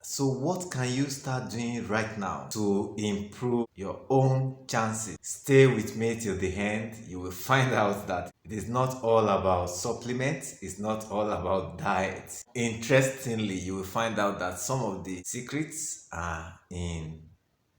So what can you start doing right now to improve your own chances? Stay with me till the end. You will find out that it is not all about supplements, it's not all about diet. Interestingly, you will find out that some of the secrets are in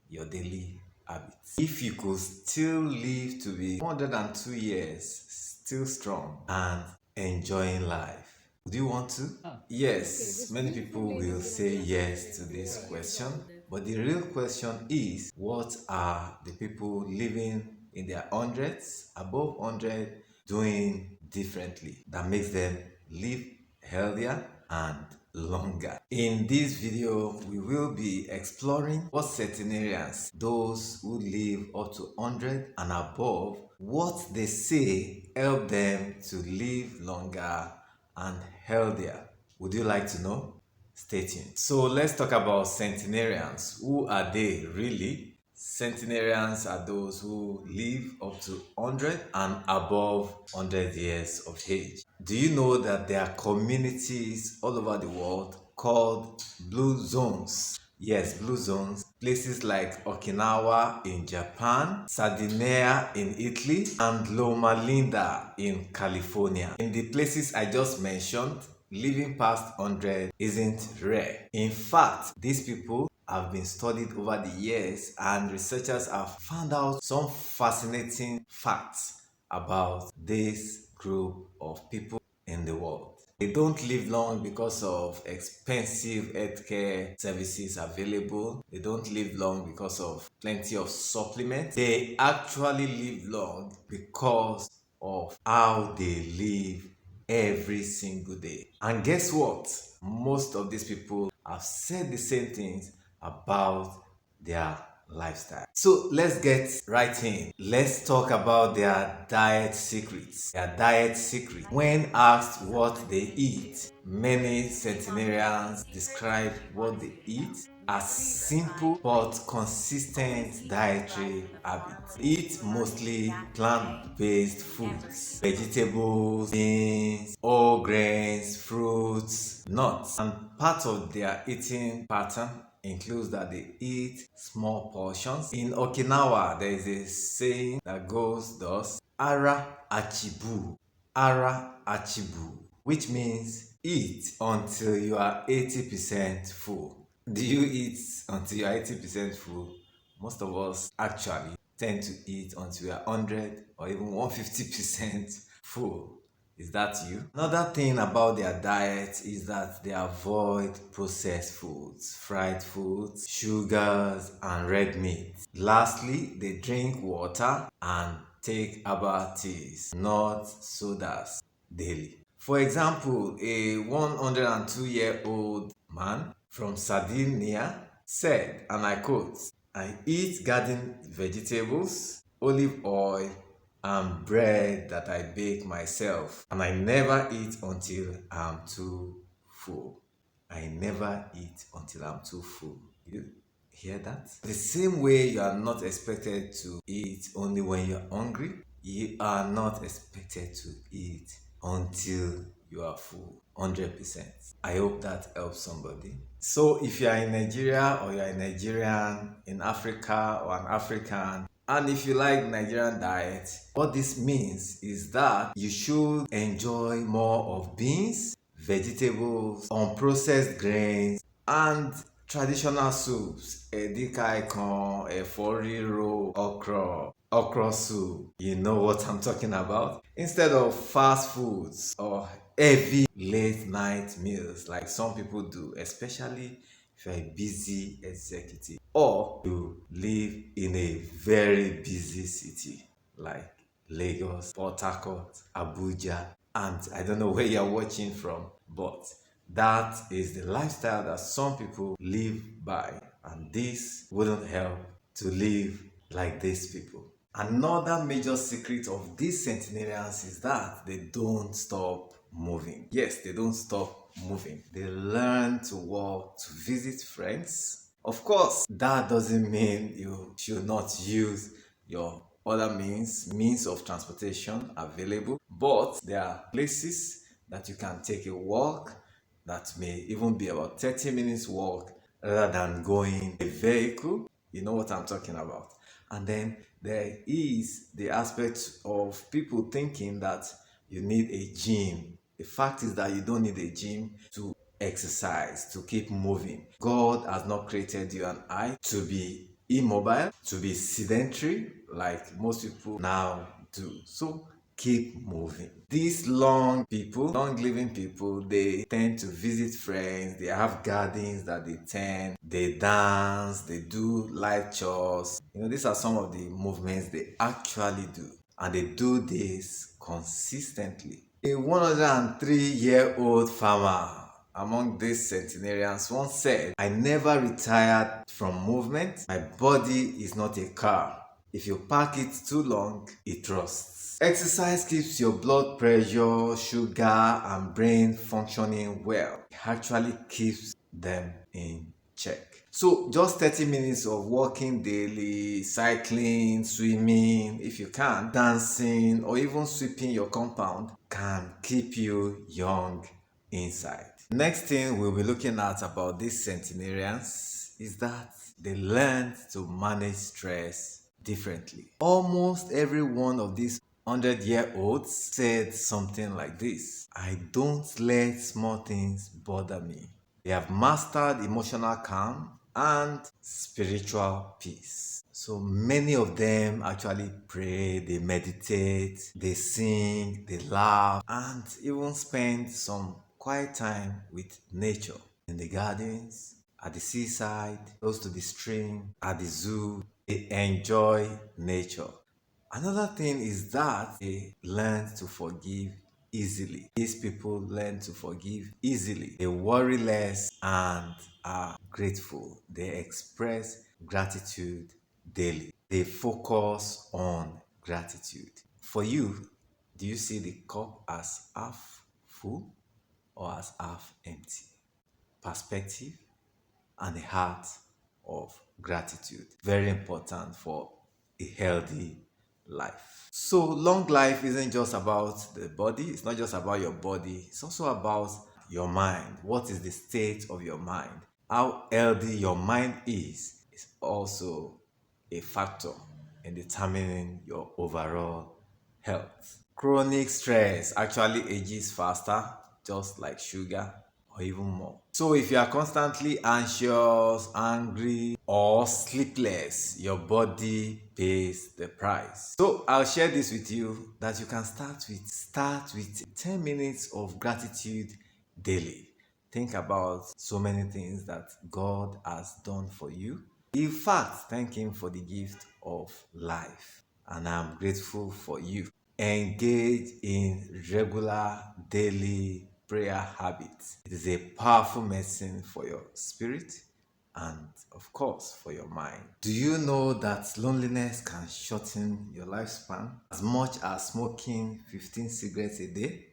your daily habits. If you could still live to be 102 years, still strong and enjoying life, would you want to? Okay, Yes, just many can you people explain will again? I'm say not yes to understanding this what you question, called it. but the real question is what are the people living in their hundreds, above 100, doing differently that makes them live healthier and longer? In this video, we will be exploring what centenarians, those who live up to 100 and above, what they say help them to live longer and healthier. Would you like to know? Stay tuned. So let's talk about centenarians. Who are they really? Centenarians are those who live up to 100 and above 100 years of age. Do you know that there are communities all over the world called blue zones? Yes, blue zones. Places like Okinawa in Japan, Sardinia in Italy, and Loma Linda in California. In the places I just mentioned, living past 100 isn't rare. In fact, these people have been studied over the years, and researchers have found out some fascinating facts about this group of people in the world. They don't live long because of expensive healthcare services available. They don't live long because of plenty of supplements. They actually live long because of how they live every single day. And guess what? Most of these people have said the same things about their lifestyle. So let's get right in. Let's talk about their diet secrets. Their diet secret. When asked what they eat, many centenarians describe what they eat as simple but consistent dietary habits. Eat mostly plant-based foods, vegetables, beans, whole grains, fruits, nuts, and part of their eating pattern includes that they eat small portions. In Okinawa, there is a saying that goes thus: Ara Achibu, Ara Achibu, which means eat until you are 80% full. Do you eat until you are 80% full? Most of us actually tend to eat until we are 100 or even 150% full. Is that you? Another thing about their diet is that they avoid processed foods, fried foods, sugars, and red meat. Lastly, they drink water and take herbal teas, not sodas, daily. For example, a 102-year-old man from Sardinia said, and I quote, "I eat garden vegetables, olive oil, and bread that I bake myself, and I never eat until I'm too full. I never eat until I'm too full." You hear that? The same way you are not expected to eat only when you're hungry, you are not expected to eat until you are full 100%. I hope that helps somebody. So if you are in Nigeria, or you are a Nigerian in Africa, or an African, and if you like Nigerian diet, what this means is that you should enjoy more of beans, vegetables, unprocessed grains, and traditional soups. Edikaikon, efo riro, okra soup. You know what I'm talking about? Instead of fast foods or heavy late night meals like some people do, especially if you're a busy executive or you live in a very busy city like Lagos, Port Harcourt, Abuja, and I don't know where you're watching from, but that is the lifestyle that some people live by, and this wouldn't help to live like these people. Another major secret of these centenarians is that they don't stop moving. Yes, they don't stop moving. They learn to walk, to visit friends. Of course, that doesn't mean you should not use your other means of transportation available, but there are places that you can take a walk that may even be about 30 minutes walk rather than going a vehicle. You know what I'm talking about. And then there is the aspect of people thinking that you need a gym. The fact is that you don't need a gym to exercise, to keep moving. God has not created you and I to be immobile, to be sedentary like most people now do. So keep moving. These long living people, they tend to visit friends, they have gardens that they tend, they dance, they do light chores. These are some of the movements they actually do, and they do this consistently. A 103-year-old farmer among these centenarians once said, "I never retired from movement. My body is not a car. If you park it too long, it rusts." Exercise keeps your blood pressure, sugar, and brain functioning well. It actually keeps them in check. So just 30 minutes of walking daily, cycling, swimming, if you can, dancing, or even sweeping your compound can keep you young inside. Next thing we'll be looking at about these centenarians is that they learned to manage stress differently. Almost every one of these 100-year-olds said something like this: "I don't let small things bother me." They have mastered emotional calm and spiritual peace. So many of them actually pray, they meditate, they sing, they laugh, and even spend some quiet time with nature in the gardens, at the seaside, close to the stream, at the zoo. They enjoy nature. Another thing is that they learn to forgive easily. These people learn to forgive easily. They worry less and are grateful. They express gratitude daily. They focus on gratitude. For you, do you see the cup as half full or as half empty? Perspective and a heart of gratitude. Very important for a healthy life. So, long life isn't just about the body, it's not just about your body, it's also about your mind. What is the state of your mind? How healthy your mind is also a factor in determining your overall health. Chronic stress actually ages faster, just like sugar, or even more. So if you are constantly anxious, angry, or sleepless, your body pays the price. So I'll share this with you that you can start with 10 minutes of gratitude daily. Think about so many things that God has done for you. In fact, thank Him for the gift of life. And I'm grateful for you. Engage in regular daily prayer habits. It is a powerful medicine for your spirit and, of course, for your mind. Do you know that loneliness can shorten your lifespan as much as smoking 15 cigarettes a day?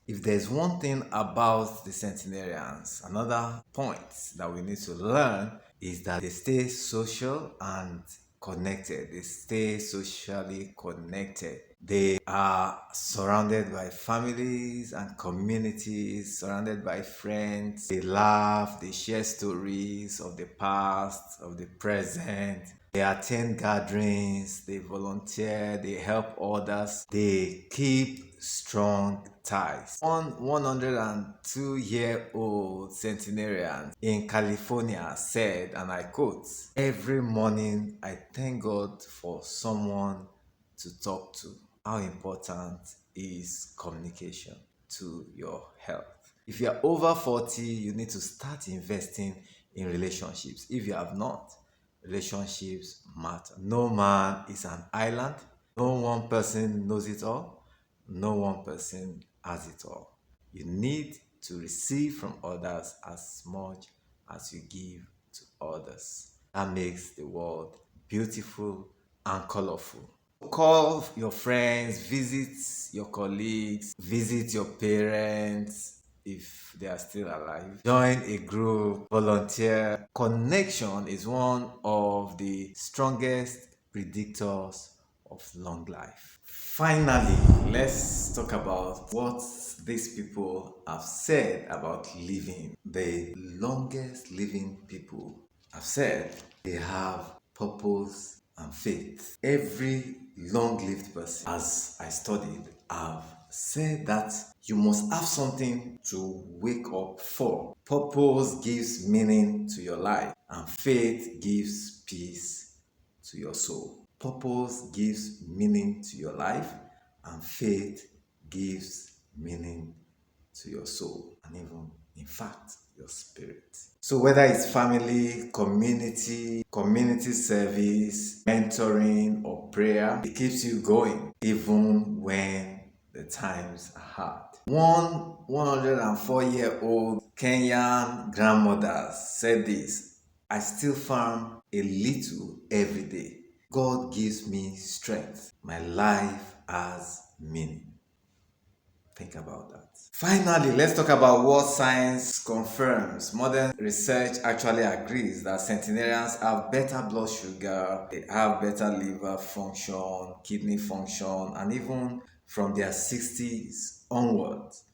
If there's one thing about the centenarians, another point that we need to learn is that they stay social and connected. They stay socially connected. They are surrounded by families and communities, surrounded by friends. They laugh, they share stories of the past, of the present. They attend gatherings, they volunteer, they help others, they keep strong ties. One 102-year-old centenarian in California said, and I quote, "Every morning I thank God for someone to talk to." How important is communication to your health? If you are over 40, you need to start investing in relationships. If you have not, relationships matter. No man is an island. No one person knows it all. No one person has it all. You need to receive from others as much as you give to others. That makes the world beautiful and colorful. Call your friends, visit your colleagues, visit your parents if they are still alive. Join a group, volunteer. Connection is one of the strongest predictors of long life. Finally, let's talk about what these people have said about living. The longest living people have said they have purpose and faith. Every long lived person, as I studied, have said that you must have something to wake up for. Purpose gives meaning to your life, and faith gives peace to your soul. Purpose gives meaning to your life, and faith gives meaning to your soul, and even, in fact, your spirit. So, whether it's family, community service, mentoring, or prayer, it keeps you going even when the times are hard. One 104-year-old Kenyan grandmother said this: I still farm a little every day. God gives me strength. My life has meaning. Think about that. Finally, let's talk about what science confirms. Modern research actually agrees that centenarians have better blood sugar, they have better liver function, kidney function, and even from their 60s onwards,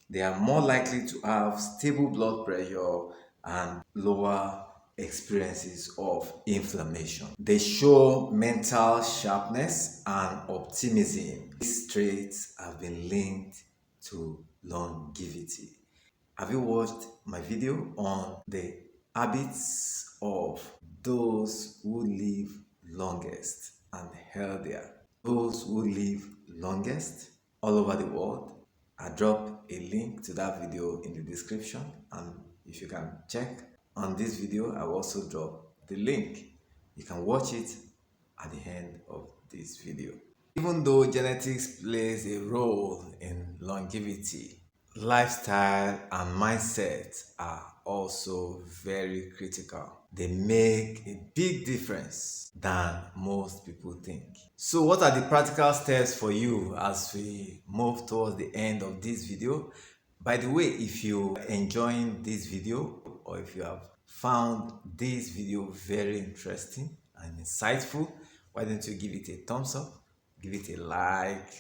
they are more likely to have stable blood pressure and lower experiences of inflammation. They show mental sharpness and optimism. These traits have been linked to longevity. Have you watched my video on the habits of those who live longest and healthier? Those who live longest all over the world. I drop a link to that video in the description, and if you can check on this video, I will also drop the link. You can watch it at the end of this video. Even though genetics plays a role in longevity, lifestyle and mindset are also very critical. They make a big difference than most people think. So what are the practical steps for you as we move towards the end of this video? By the way, if you are enjoying this video, or if you have found this video very interesting and insightful, why don't you give it a thumbs up, give it a like,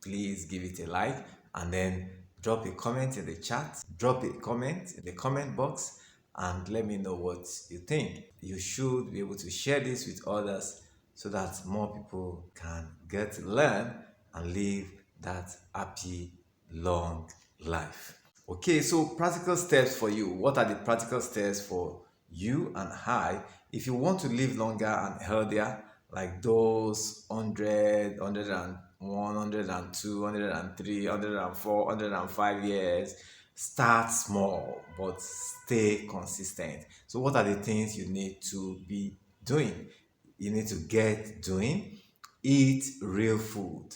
please give it a like, and then drop a comment in the chat, drop a comment in the comment box, and let me know what you think. You should be able to share this with others so that more people can get to learn and live that happy long life. Okay, so practical steps for you. What are the practical steps for you and I if you want to live longer and healthier, like those 100, 101, 102, 103, 104, 105 years? Start small but stay consistent. So what are the things you need to be doing? You need to get doing. Eat real food,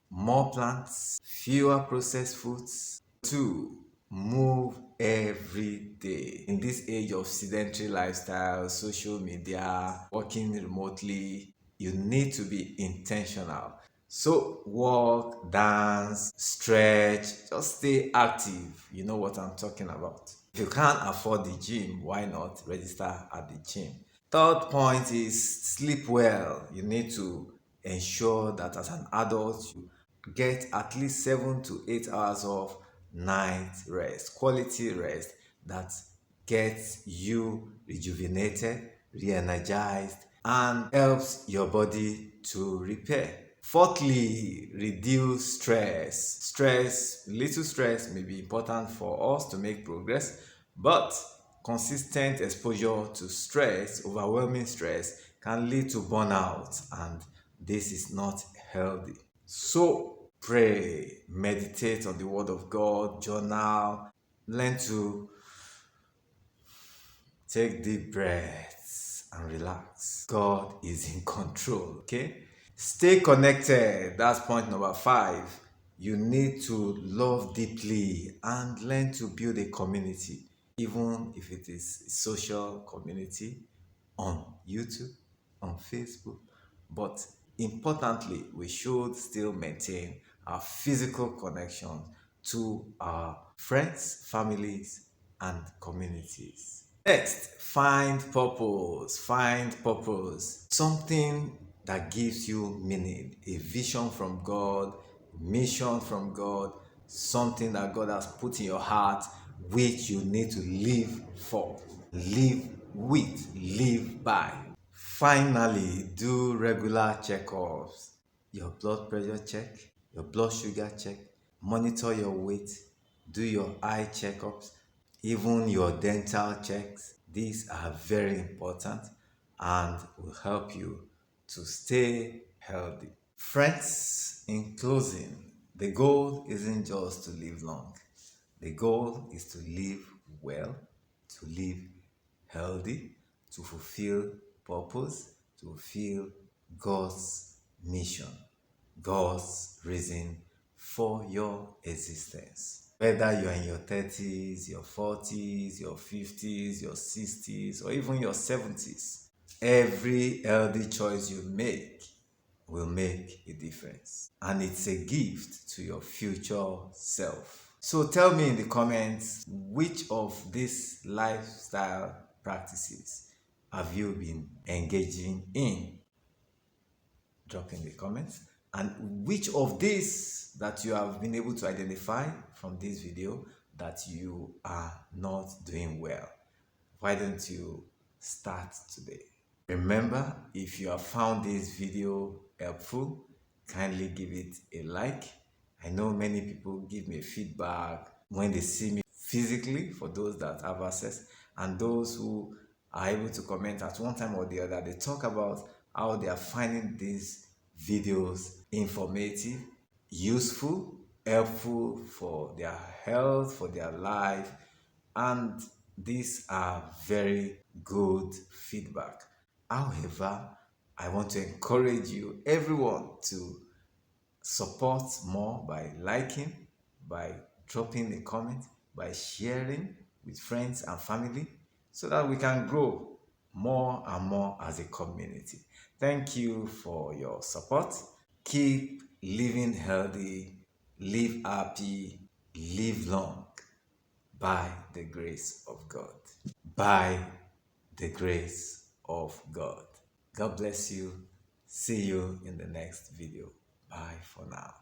more plants, fewer processed foods. 2, move every day. In this age of sedentary lifestyle, social media, working remotely, you need to be intentional. So walk, dance, stretch, just stay active. You know what I'm talking about. If you can't afford the gym, why not register at the gym? Third point is sleep well. You need to ensure that as an adult, you get at least 7 to 8 hours of night rest, quality rest that gets you rejuvenated, re-energized, and helps your body to repair. Fourthly, reduce stress. Little stress may be important for us to make progress, but consistent exposure to stress, overwhelming stress, can lead to burnout, and this is not healthy. So, pray, meditate on the Word of God, journal, learn to take deep breaths and relax. God is in control, okay? Stay connected. That's point number 5. You need to love deeply and learn to build a community, even if it is a social community on YouTube, on Facebook. But importantly, we should still maintain our physical connection to our friends, families, and communities. Next, find purpose. Find purpose. Something that gives you meaning, a vision from God, mission from God, something that God has put in your heart, which you need to live for, live with, live by. Finally, do regular checkups. Your blood pressure check, your blood sugar check, monitor your weight, do your eye checkups, even your dental checks. These are very important and will help you to stay healthy. Friends, in closing, the goal isn't just to live long. The goal is to live well, to live healthy, to fulfill purpose, to fulfill God's mission, God's reason for your existence. Whether you're in your 30s, your 40s, your 50s, your 60s, or even your 70s, every healthy choice you make will make a difference. And it's a gift to your future self. So tell me in the comments, which of these lifestyle practices have you been engaging in? Drop in the comments. And which of these that you have been able to identify from this video that you are not doing well? Why don't you start today? Remember, if you have found this video helpful, kindly give it a like. I know many people give me feedback when they see me physically, for those that have access, and those who are able to comment at one time or the other. They talk about how they are finding these videos informative, useful, helpful for their health, for their life, and these are very good feedback. However, I want to encourage you, everyone, to support more by liking, by dropping a comment, by sharing with friends and family, so that we can grow more and more as a community. Thank you for your support. Keep living healthy, live happy, live long, by the grace of God. By the grace of God. God bless you. See you in the next video. Bye for now.